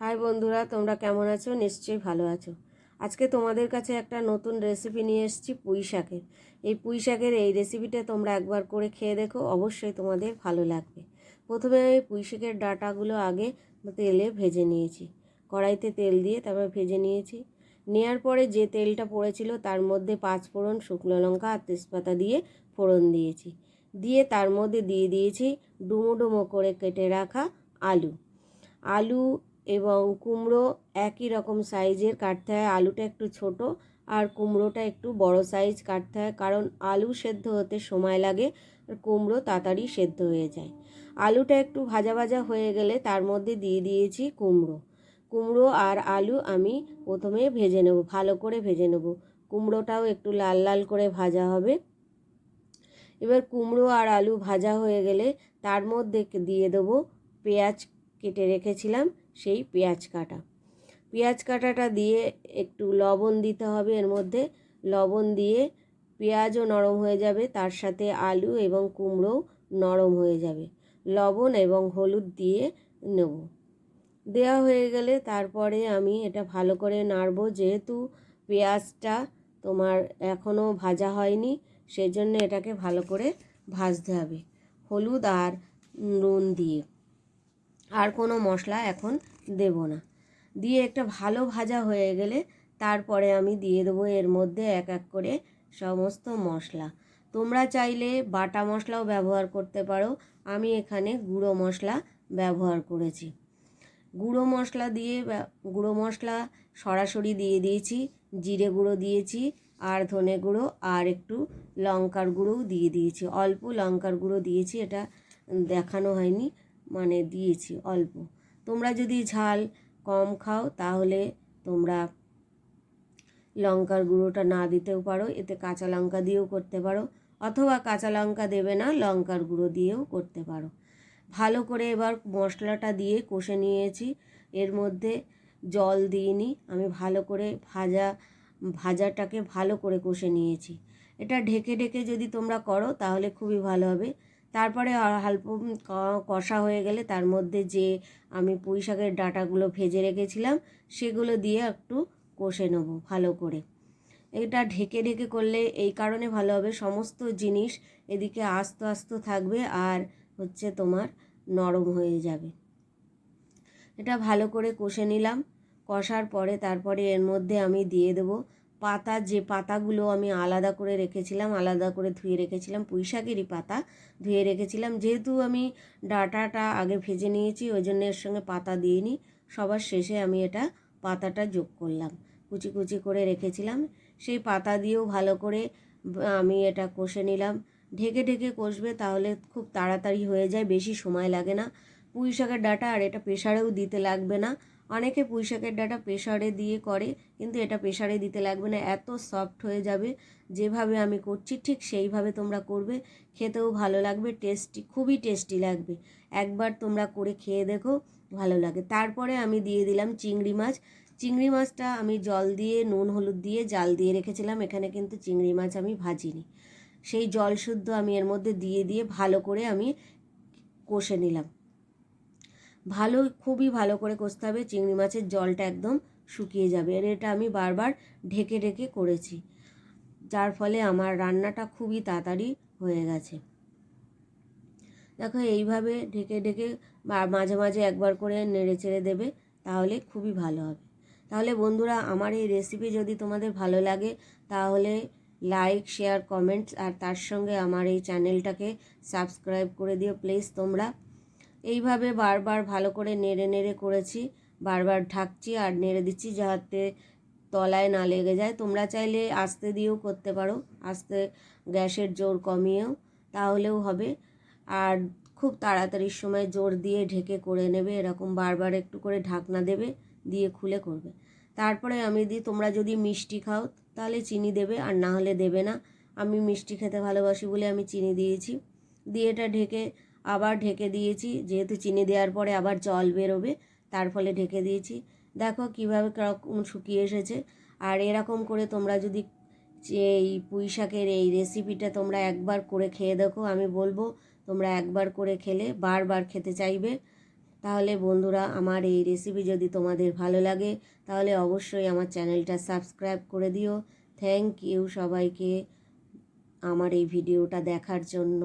High বন্ধুরা, তোমরা কেমন আছো? নিশ্চয়ই ভালো আছো। আজকে তোমাদের কাছে একটা নতুন রেসিপি নিয়ে এসেছি পুঁই শাকের। এই পুঁই শাকের এই রেসিপিটা তোমরা একবার করে খেয়ে দেখো, অবশ্যই তোমাদের ভালো লাগবে। প্রথমে আমি পুঁই শাকের ডাঁটাগুলো আগে তেলে ভেজে নিয়েছি। কড়াইতে তেল দিয়ে তারপর ভেজে নিয়েছি। নেওয়ার পরে যে তেলটা পড়েছিল তার মধ্যে 5 ফোড়ন, শুকনো লঙ্কা আর তেজপাতা দিয়ে ফোড়ন দিয়েছি। দিয়ে তার মধ্যে দিয়ে দিয়েছি ডুমো ডুমো করে কেটে রাখা আলু। আলু এবং কুমড়ো একই রকম সাইজের কাটতে হয়। আলুটা একটু ছোট আর কুমড়োটা একটু বড় সাইজ কাটতে হয়, কারণ আলু সেদ্ধ হতে সময় লাগে আর কুমড়ো তাড়াতাড়ি সেদ্ধ হয়ে যায়। আলুটা একটু ভাজা ভাজা হয়ে গেলে তার মধ্যে দিয়ে দিয়েছি কুমড়ো আর আলু আমি প্রথমে ভেজে নেব, ভালো করে ভেজে নেব। কুমড়োটাও একটু লাল লাল করে ভাজা হবে। এবার কুমড়ো আর আলু ভাজা হয়ে গেলে তার মধ্যে দিয়ে দেবো পেঁয়াজ কেটে রেখেছিলাম, সেই পেঁয়াজ কাটাটা দিয়ে একটু লবণ দিতে হবে। এর মধ্যে লবণ দিয়ে পেঁয়াজও নরম হয়ে যাবে, তার সাথে আলু এবং কুমড়োও নরম হয়ে যাবে। লবণ এবং হলুদ দিয়ে নেব। দেওয়া হয়ে গেলে তারপরে আমি এটা ভালো করে নাড়ব। যেহেতু পেঁয়াজটা তোমার এখনও ভাজা হয়নি, সেজন্য এটাকে ভালো করে ভাজতে হবে হলুদ আর নুন দিয়ে। আর কোনো মশলা এখন দেব না। দিয়ে একটা ভালো ভাজা হয়ে গেলে তারপরে আমি দিয়ে দেবো এর মধ্যে এক এক করে সমস্ত মশলা। তোমরা চাইলে বাটা মশলাও ব্যবহার করতে পারো, আমি এখানে গুঁড়ো মশলা ব্যবহার করেছি। গুঁড়ো মশলা সরাসরি দিয়ে দিয়েছি। জিরে গুঁড়ো দিয়েছি আর ধনে গুঁড়ো আর একটু লঙ্কার গুঁড়োও দিয়ে দিয়েছি। অল্প লঙ্কার গুঁড়ো দিয়েছি, এটা দেখানো হয়নি, মানে দিয়েছি অল্প। তোমরা যদি ঝাল কম খাও তাহলে তোমরা লঙ্কার গুঁড়োটা না দিতেও পারো, এতে কাঁচা লঙ্কা দিয়েও করতে পারো, অথবা কাঁচা লঙ্কা দেবে না, লঙ্কার গুঁড়ো দিয়েও করতে পারো। ভালো করে এবার মশলাটা দিয়ে কষে নিয়েছি। এর মধ্যে জল দিইনি, আমি ভালো করে ভাজাটাকে ভালো করে কষে নিয়েছি। এটা ঢেকে ঢেকে যদি তোমরা করো তাহলে খুবই ভালো হবে। তারপরে অল্প কষা হয়ে গেলে তার মধ্যে যে আমি পুঁই শাকের ডাঁটাগুলো ভেজে রেখেছিলাম সেগুলো দিয়ে একটু কষে নেব ভালো করে। এটা ঢেকে ঢেকে করলে এই কারণে ভালো হবে, সমস্ত জিনিস এদিকে আস্তে আস্তে থাকবে আর তোমার নরম হয়ে যাবে। এটা ভালো করে কষে নিলাম। কষার পরে তারপরে এর মধ্যে আমি দিয়ে দেবো যে পাতাগুলো আমি আলাদা করে রেখেছিলাম, আলাদা করে ধুয়ে রেখেছিলাম, পুঁই শাকেরই পাতা ধুয়ে রেখেছিলাম। যেহেতু আমি ডাঁটাটা আগে ভেজে নিয়েছি ওই জন্য এর সঙ্গে পাতা দিইনি, সবার শেষে আমি এটা পাতাটা যোগ করলাম। কুচি কুচি করে রেখেছিলাম, সেই পাতা দিয়েও ভালো করে আমি এটা কষে নিলাম। ঢেকে ঢেকে কষবে, তাহলে খুব তাড়াতাড়ি হয়ে যায়, বেশি সময় লাগে না। পুঁই শাকের ডাঁটা আর এটা প্রেসারেও দিতে লাগবে না। অনেকে পুঁই শাকের ডাঁটা প্রেসারে দিয়ে করে, কিন্তু এটা প্রেসারে দিতে লাগবে না, এত সফট হয়ে যাবে। যেভাবে আমি করছি ঠিক সেইভাবে তোমরা করবে, খেতেও ভালো লাগবে, খুবই টেস্টি লাগবে। একবার তোমরা করে খেয়ে দেখো, ভালো লাগে। তারপরে আমি দিয়ে দিলাম চিংড়ি মাছটা আমি জল দিয়ে নুন হলুদ দিয়ে জাল দিয়ে রেখেছিলাম। এখানে কিন্তু চিংড়ি মাছ আমি ভাজিনি, সেই জল শুদ্ধ আমি এর মধ্যে দিয়ে ভালো করে আমি কষে নিলাম। খুবই ভালো করে কষতে হবে, চিংড়ি মাছের জলটা একদম শুকিয়ে যাবে। আর এটা আমি বারবার ঢেকে ঢেকে করেছি, যার ফলে আমার রান্নাটা খুবই তাড়াতাড়ি হয়ে গেছে। দেখো এইভাবে ঢেকে ঢেকে মাঝে মাঝে একবার করে নেড়ে চেড়ে দেবে, তাহলে খুবই ভালো হবে। তাহলে বন্ধুরা, আমার এই রেসিপি যদি তোমাদের ভালো লাগে তাহলে লাইক, শেয়ার, কমেন্টস আর তার সঙ্গে আমার এই চ্যানেলটাকে সাবস্ক্রাইব করে দিও প্লিজ তোমরা। এইভাবে বারবার ভালো করে নেড়ে নেড়ে করেছি, বারবার ঢাকছি আর নেড়ে দিচ্ছি যাতে তলায় না লেগে যায়। তোমরা চাইলে আস্তে দিয়েও করতে পারো, আস্তে গ্যাসের জোর কমিয়েও, তাহলেও হবে। আর খুব তাড়াতাড়ির সময় জোর দিয়ে ঢেকে করে নেবে, এরকম বারবার একটু করে ঢাকনা দেবে, দিয়ে খুলে করবে। তারপরে আমি তোমরা যদি মিষ্টি খাও তাহলে চিনি দেবে, আর না হলে দেবে না। আমি মিষ্টি খেতে ভালোবাসি বলে আমি চিনি দিয়েছি। দিয়ে এটা আবার ঢেকে দিয়েছি, যেহেতু চিনি দেওয়ার পরে আবার জল বেরোবে, তার ফলে ঢেকে দিয়েছি। দেখো কীভাবে শুকিয়ে এসেছে। আর এরকম করে তোমরা যদি এই পুঁই শাকের এই রেসিপিটা তোমরা একবার করে খেয়ে দেখো, আমি বলবো তোমরা একবার করে খেলে বারবার খেতে চাইবে। তাহলে বন্ধুরা, আমার এই রেসিপি যদি তোমাদের ভালো লাগে তাহলে অবশ্যই আমার চ্যানেলটা সাবস্ক্রাইব করে দিও। থ্যাংক ইউ সবাইকে আমার এই ভিডিওটা দেখার জন্য।